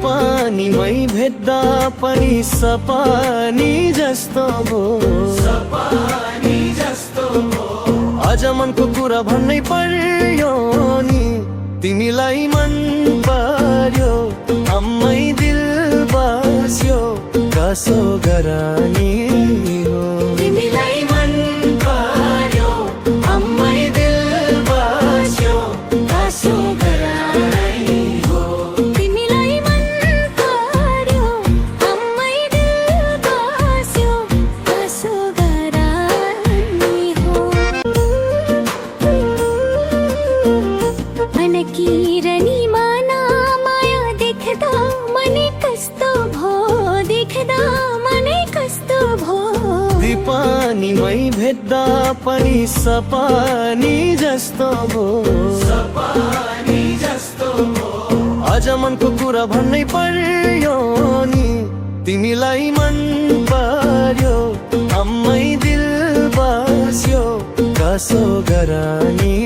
पानीमै भेट्दा पनि सपानी जस्तो भो, सपानी जस्तो भो। अझ मनको कुरा भन्नै पर्यो नि, तिमीलाई मन पर्यो, अम्मै दिल बस्यो, कसो गरानी हो। तिमीलाई मन पर्यो, अम्मै दिल बस्यो, कसो गरानी हो। तिमीलाई मन पर्यो, अम्मै दिल बस्यो, कसो गरानी हो। मनकिरनी माना माया देख्दा मनै कस्तो भो, देख्दा मनै कस्तो भो। पानीमै भेट्दा पनि सपानी जस्तो भो, सपानी जस्तो भो। अझ मनको कुरा भन्नै पर्यो नि, तिमीलाई मन पर्यो, अम्मै दिल बस्यो, कसो गरानी